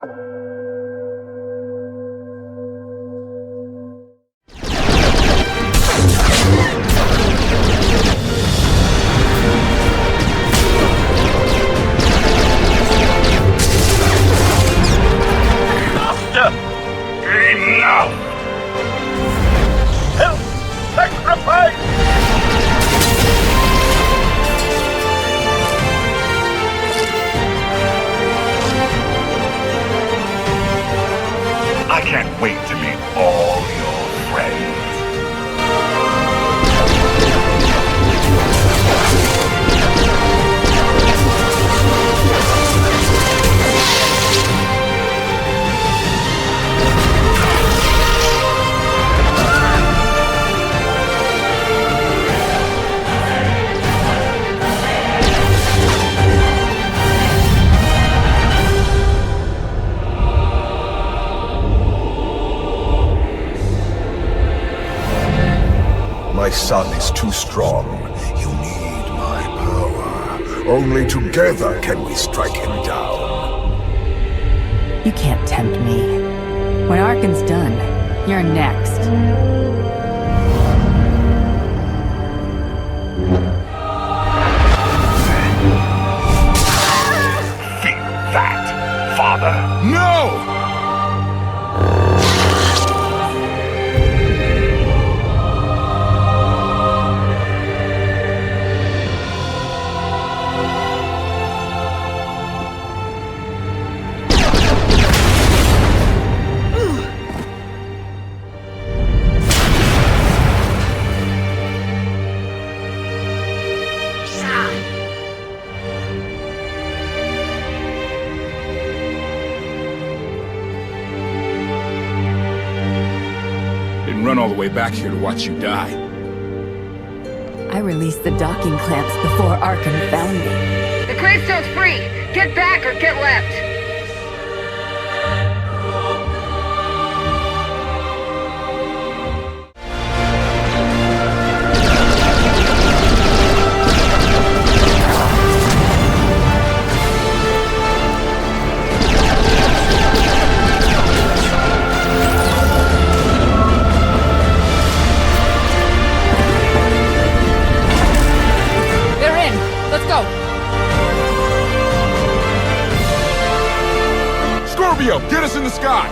Enough! Self-sacrifice! I can't wait to meet all your friends. My son is too strong. You need my power. Only together can we strike him down. You can't tempt me. When Arkan's done, you're next. See that, father? No! Didn't run all the way back here to watch you die. I released the docking clamps before Arkan found me. The gravestone's free! Get back or get left! Get us in the sky!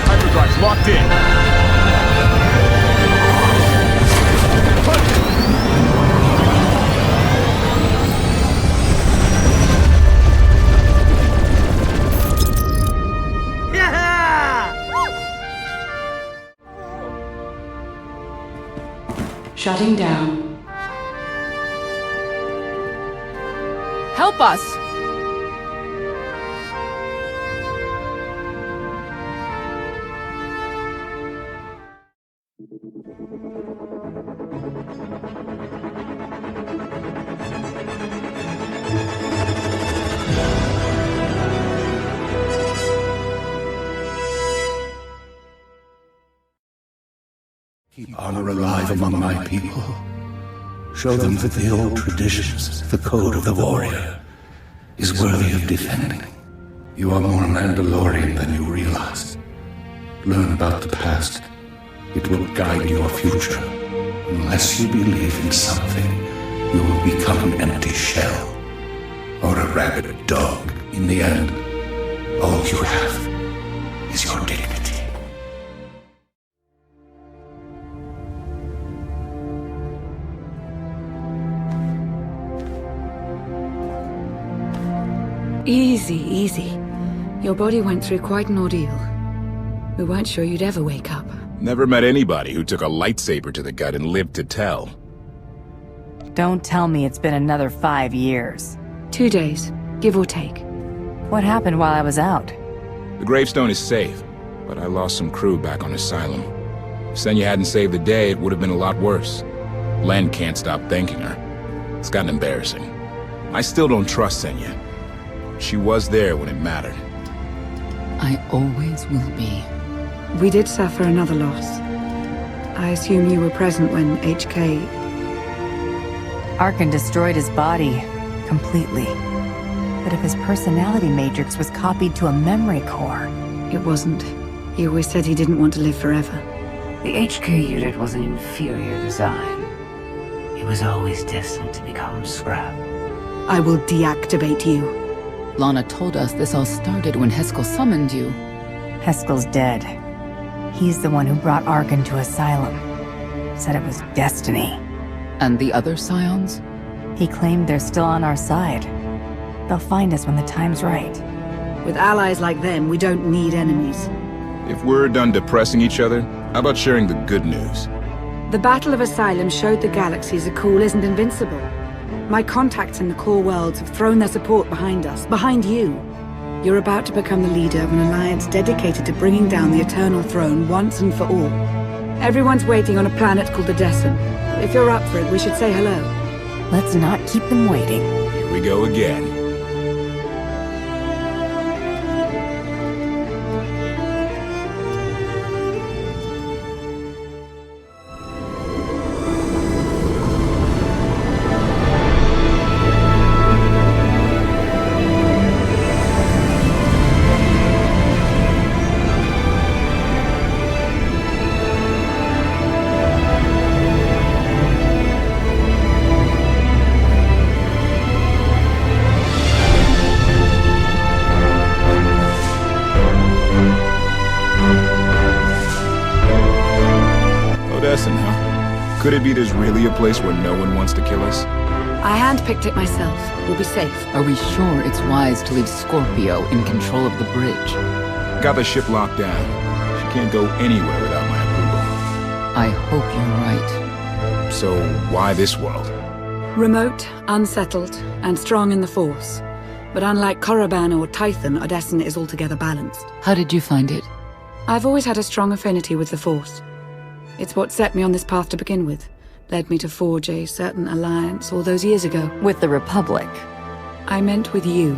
Hyperdrive's locked in. Shutting down. Help us! Keep honor alive among my people. Show them that the old traditions, the code of the warrior, is worthy of defending. You are more Mandalorian than you realize. Learn about the past. It will guide your future. Unless you believe in something, you will become an empty shell. Or a rabid dog. In the end, all you have is your dignity. Easy, easy. Your body went through quite an ordeal. We weren't sure you'd ever wake up. Never met anybody who took a lightsaber to the gut and lived to tell. Don't tell me it's been another 5 years. 2 days, give or take. What happened while I was out? The gravestone is safe, but I lost some crew back on Asylum. If Senya hadn't saved the day, it would have been a lot worse. Len can't stop thanking her. It's gotten embarrassing. I still don't trust Senya. She was there when it mattered. I always will be. We did suffer another loss. I assume you were present when HK... Arkan destroyed his body completely. But if his personality matrix was copied to a memory core... It wasn't. He always said he didn't want to live forever. The HK unit was an inferior design. It was always destined to become scrap. I will deactivate you. Lana told us this all started when Heskel summoned you. Heskel's dead. He's the one who brought Arkan to Asylum. Said it was destiny. And the other Scions? He claimed they're still on our side. They'll find us when the time's right. With allies like them, we don't need enemies. If we're done depressing each other, how about sharing the good news? The Battle of Asylum showed the galaxies a cool isn't invincible. My contacts in the core worlds have thrown their support behind us, behind you. You're about to become the leader of an alliance dedicated to bringing down the Eternal Throne once and for all. Everyone's waiting on a planet called the Descent. If you're up for it, we should say hello. Let's not keep them waiting. Here we go again. Could it be there's really a place where no one wants to kill us? I handpicked it myself. We'll be safe. Are we sure it's wise to leave Scorpio in control of the bridge? Got the ship locked down. She can't go anywhere without my approval. I hope you're right. So, why this world? Remote, unsettled, and strong in the Force. But unlike Korriban or Tython, Odessen is altogether balanced. How did you find it? I've always had a strong affinity with the Force. It's what set me on this path to begin with. Led me to forge a certain alliance all those years ago. With the Republic. I meant with you.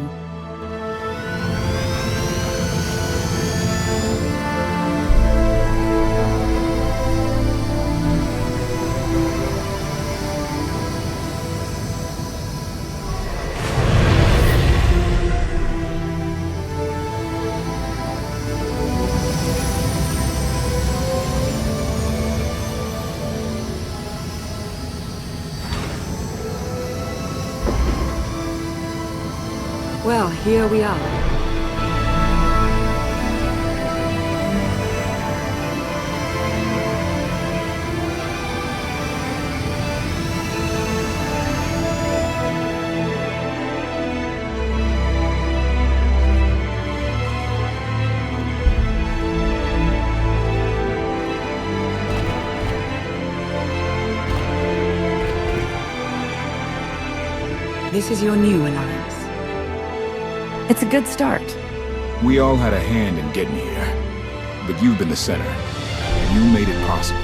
Well, here we are. This is your new alliance. It's a good start. We all had a hand in getting here. But you've been the center. You made it possible.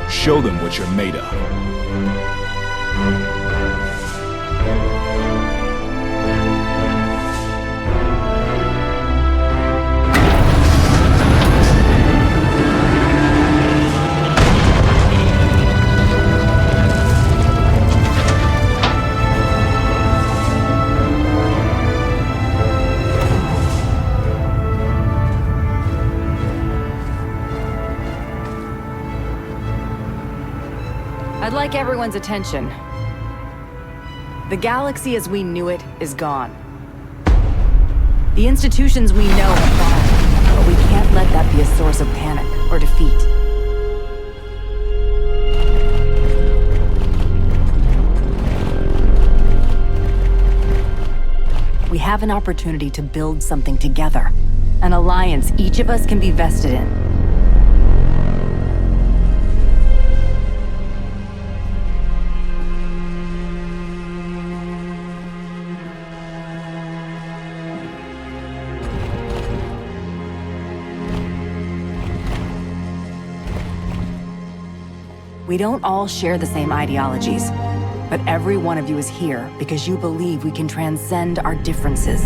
Show them what you're made of. I'd like everyone's attention. The galaxy as we knew it is gone. The institutions we know are gone, but we can't let that be a source of panic or defeat. We have an opportunity to build something together. An alliance each of us can be vested in. We don't all share the same ideologies, but every one of you is here because you believe we can transcend our differences.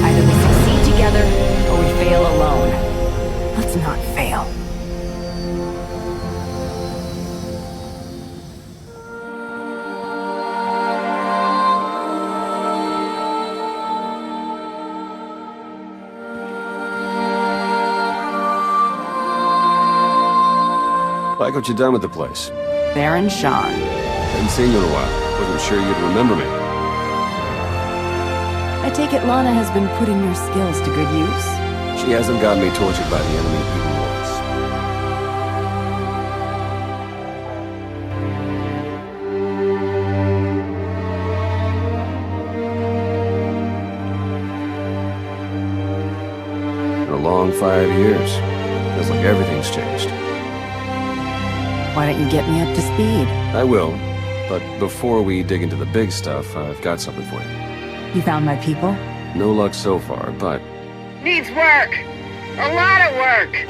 Either we succeed together, or we fail alone. Let's not fail. Like what you done with the place? Baron Sean. Hadn't seen you in a while. Wasn't sure you'd remember me. I take it Lana has been putting your skills to good use? She hasn't got me tortured by the enemy even once. In a long 5 years. Feels like everything's changed. Why don't you get me up to speed? I will, but before we dig into the big stuff, I've got something for you. You found my people? No luck so far, but Needs work. A lot of work.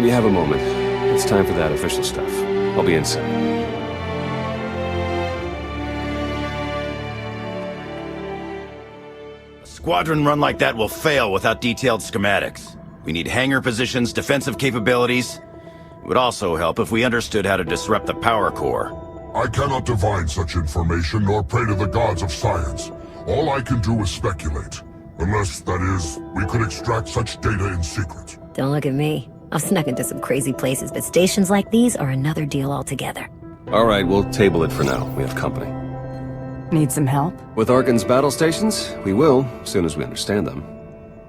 when you have a moment, it's time for that official stuff. I'll be inside. A squadron run like that will fail without detailed schematics. We need hangar positions, defensive capabilities. It would also help if we understood how to disrupt the power core. I cannot divine such information nor pray to the gods of science. All I can do is speculate. Unless, that is, we could extract such data in secret. Don't look at me. I've snuck into some crazy places, but stations like these are another deal altogether. All right, we'll table it for now. We have company. Need some help? With Arkan's battle stations? We will, as soon as we understand them.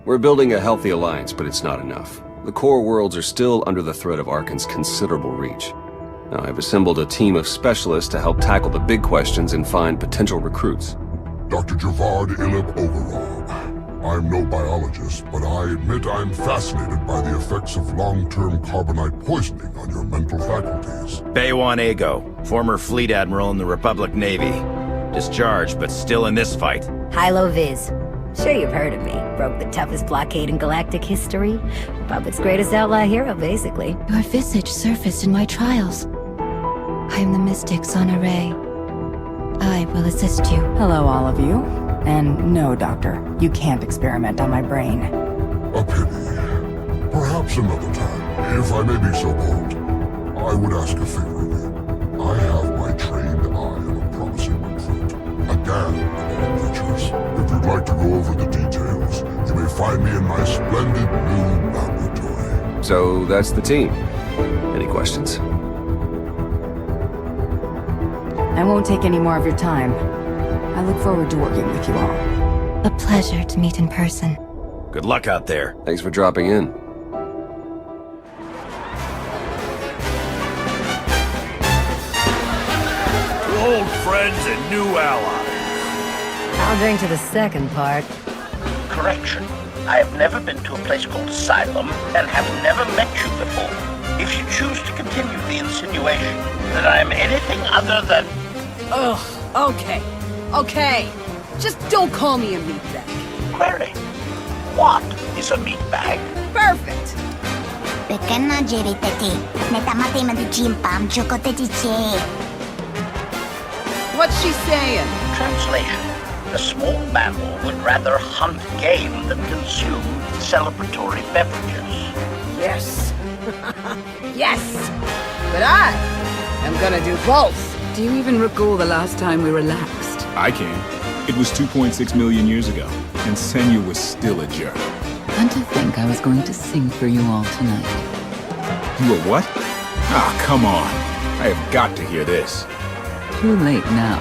We're building a healthy alliance, but it's not enough. The core worlds are still under the threat of Arkan's considerable reach. Now, I've assembled a team of specialists to help tackle the big questions and find potential recruits. Dr. Javad Ilib Ogorov. I'm no biologist, but I admit I'm fascinated by the effects of long-term carbonite poisoning on your mental faculties. Baywan Ego, former fleet admiral in the Republic Navy. Discharged, but still in this fight. Hilo Viz. Sure you've heard of me. Broke the toughest blockade in galactic history. Republic's greatest outlaw hero, basically. Your visage surfaced in my trials. I am the mystic Sonare. I will assist you. Hello, all of you. And no, Doctor, you can't experiment on my brain. A pity. Perhaps another time, if I may be so bold. I would ask a favor of you. I have my trained eye on a promising recruit. A gang of all creatures. If you'd like to go over the details, you may find me in my splendid new laboratory. So that's the team. Any questions? I won't take any more of your time. I look forward to working with you all. A pleasure to meet in person. Good luck out there. Thanks for dropping in. To old friends and new allies. I'll drink to the second part. Correction. I have never been to a place called Asylum and have never met you before. If you choose to continue the insinuation that I am anything other than... Ugh, okay. Okay. Just don't call me a meatbag. Query. What is a meatbag? Perfect. What's she saying? Translation. A small mammal would rather hunt game than consume celebratory beverages. Yes. Yes. But I am gonna do both. Do you even recall the last time we relaxed? I can. It was 2.6 million years ago, and Senya was still a jerk. And to think I was going to sing for you all tonight. You were what? Ah, come on. I have got to hear this. Too late now.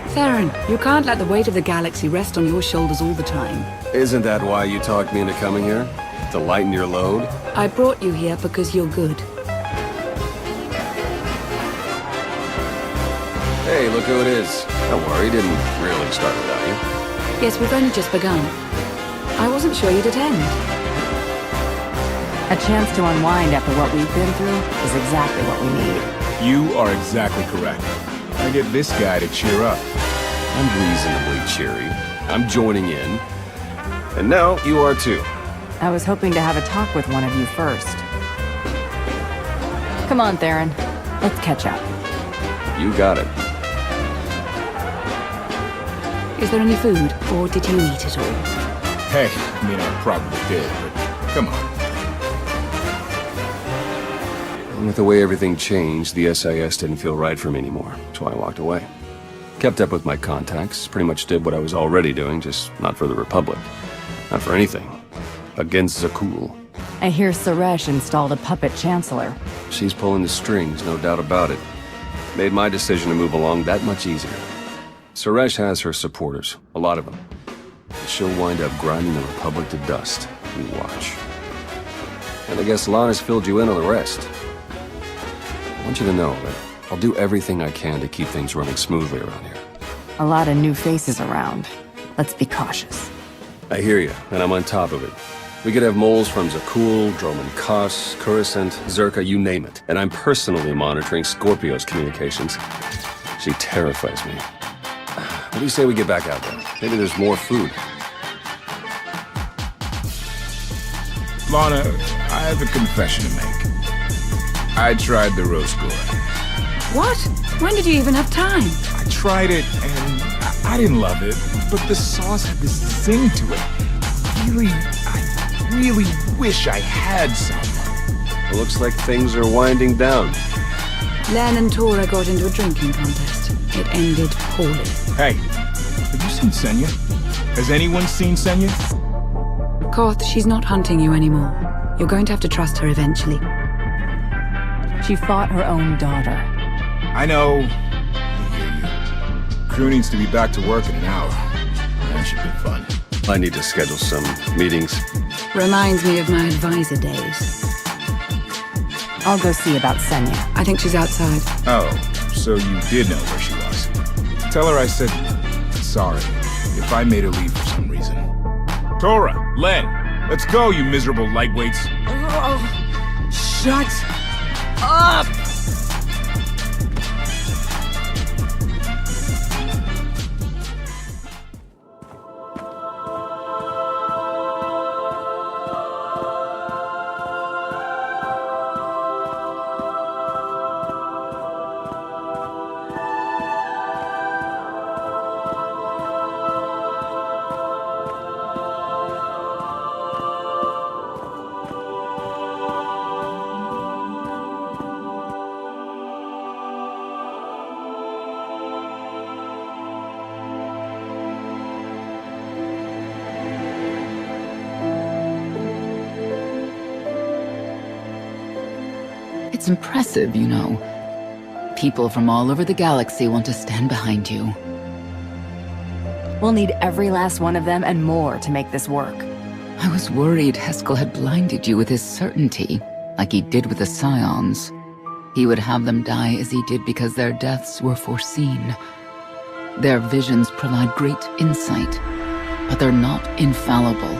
Theron, you can't let the weight of the galaxy rest on your shoulders all the time. Isn't that why you talked me into coming here? To lighten your load? I brought you here because you're good. Hey, look who it is. Don't worry, didn't really start without you. Yes, we've only just begun. I wasn't sure you'd attend. A chance to unwind after what we've been through is exactly what we need. You are exactly correct. I get this guy to cheer up. I'm reasonably cheery. I'm joining in. And now you are too. I was hoping to have a talk with one of you first. Come on, Theron. Let's catch up. You got it. Is there any food, or did you eat it all? Hey, I mean, I probably did, but come on. With the way everything changed, the SIS didn't feel right for me anymore, so I walked away. Kept up with my contacts, pretty much did what I was already doing, just not for the Republic. Not for anything. Against Zakul. I hear Suresh installed a puppet chancellor. She's pulling the strings, no doubt about it. Made my decision to move along that much easier. Suresh has her supporters, a lot of them. And she'll wind up grinding the Republic to dust. You watch. And I guess Lana's filled you in on the rest. I want you to know that I'll do everything I can to keep things running smoothly around here. A lot of new faces around. Let's be cautious. I hear you, and I'm on top of it. We could have moles from Zakul, Droman Kos, Coruscant, Zerka, you name it. And I'm personally monitoring Scorpio's communications. She terrifies me. What do you say we get back out there? Maybe there's more food. Lana, I have a confession to make. I tried the roast gore. What? When did you even have time? I tried it, and I didn't love it, but the sauce had this zing to it. I really wish I had some. It looks like things are winding down. Len and Tora got into a drinking contest. It ended poorly. Hey, have you seen Senya? Has anyone seen Senya? Koth, she's not hunting you anymore. You're going to have to trust her eventually. She fought her own daughter. I know. I hear you. Crew needs to be back to work in an hour. That should be fun. I need to schedule some meetings. Reminds me of my advisor days. I'll go see about Senya. I think she's outside. Oh, so you did know where she was. Tell her I said sorry if I made her leave for some reason. Tora, Len, let's go, you miserable lightweights. Oh, shut up! It's impressive, you know. People from all over the galaxy want to stand behind you. We'll need every last one of them and more to make this work. I was worried Heskel had blinded you with his certainty, like he did with the Scions. He would have them die as he did because their deaths were foreseen. Their visions provide great insight, but they're not infallible.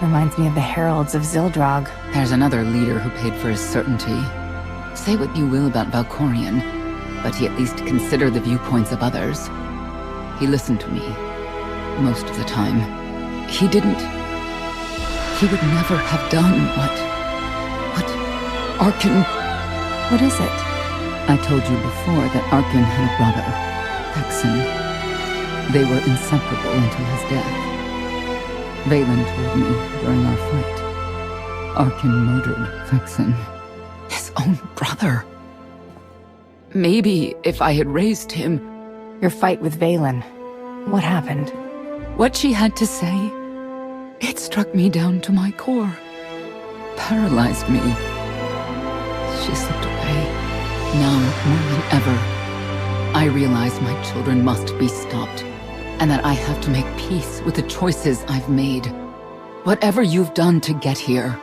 Reminds me of the Heralds of Zildrog. There's another leader who paid for his certainty. Say what you will about Valkorion, but he at least considered the viewpoints of others. He listened to me. Most of the time. He would never have done what Arkin... What is it? I told you before that Arkin had a brother, Hexen. They were inseparable until his death. Valen told me during our fight. Arkin murdered Hexen. His own brother. Maybe if I had raised him... Your fight with Valen. What happened? What she had to say, it struck me down to my core. Paralyzed me. She slipped away. Now, more than ever, I realize my children must be stopped, and that I have to make peace with the choices I've made. Whatever you've done to get here,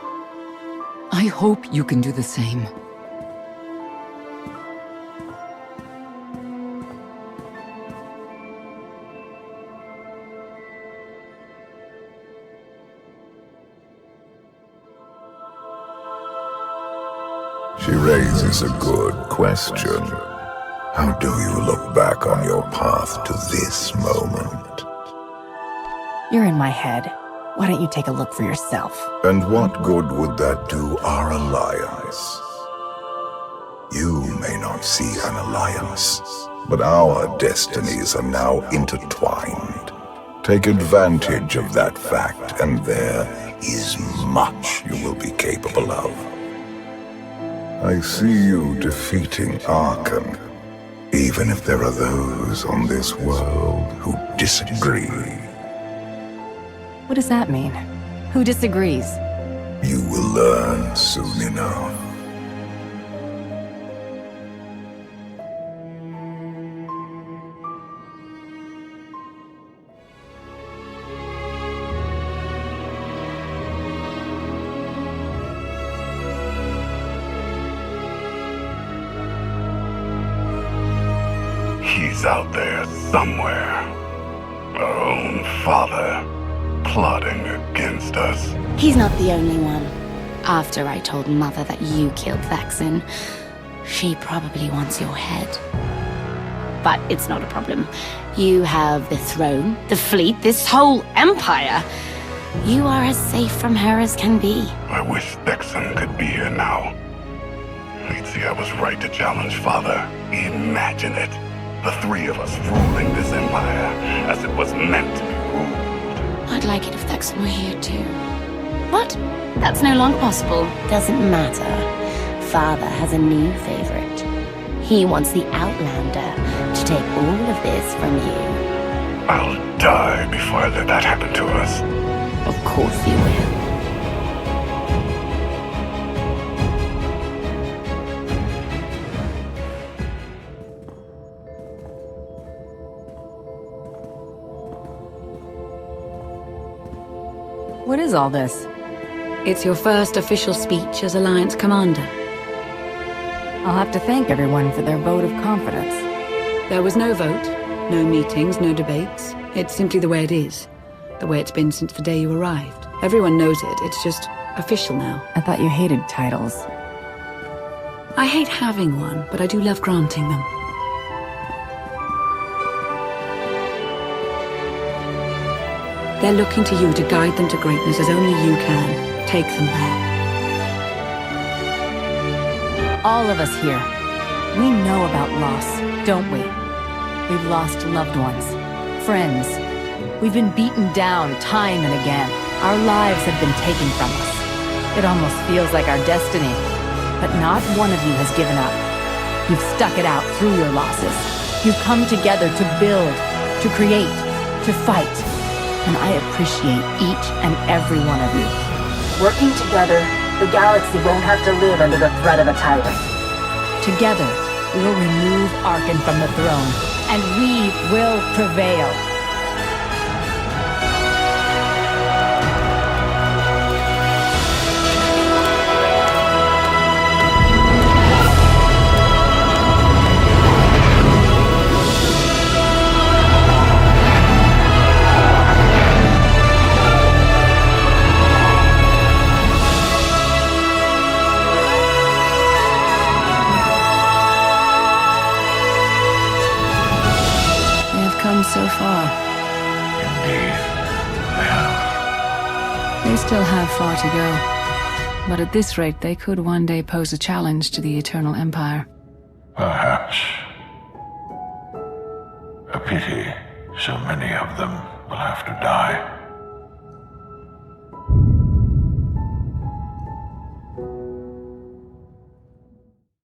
I hope you can do the same. She raises a good question. How do you look back on your path to this moment? You're in my head. Why don't you take a look for yourself? And what good would that do our alliance? You may not see an alliance, but our destinies are now intertwined. Take advantage of that fact, and there is much you will be capable of. I see you defeating Arkan, even if there are those on this world who disagree. What does that mean? Who disagrees? You will learn soon enough. He's out there somewhere. Our own father, plotting against us. He's not the only one. After I told Mother that you killed Vexen, she probably wants your head. But it's not a problem. You have the throne, the fleet, this whole empire. You are as safe from her as can be. I wish Vexen could be here now. He'd see I was right to challenge Father. Imagine it. The three of us ruling this empire as it was meant to be ruled. I'd like it if Vexen were here too. What? That's no longer possible. Doesn't matter. Father has a new favorite. He wants the Outlander to take all of this from you. I'll die before I let that happen to us. Of course you will. What is all this? It's your first official speech as Alliance Commander. I'll have to thank everyone for their vote of confidence. There was no vote, no meetings, no debates. It's simply the way it is. The way it's been since the day you arrived. Everyone knows it, it's just official now. I thought you hated titles. I hate having one, but I do love granting them. They're looking to you to guide them to greatness as only you can. Take them back. All of us here, we know about loss, don't we? We've lost loved ones, friends. We've been beaten down time and again. Our lives have been taken from us. It almost feels like our destiny. But not one of you has given up. You've stuck it out through your losses. You've come together to build, to create, to fight. And I appreciate each and every one of you. Working together, the galaxy won't have to live under the threat of a tyrant. Together, we'll remove Arkan from the throne, and we will prevail. So far. Indeed, I have. They still have far to go. But at this rate, they could one day pose a challenge to the Eternal Empire. Perhaps. A pity so many of them will have to die.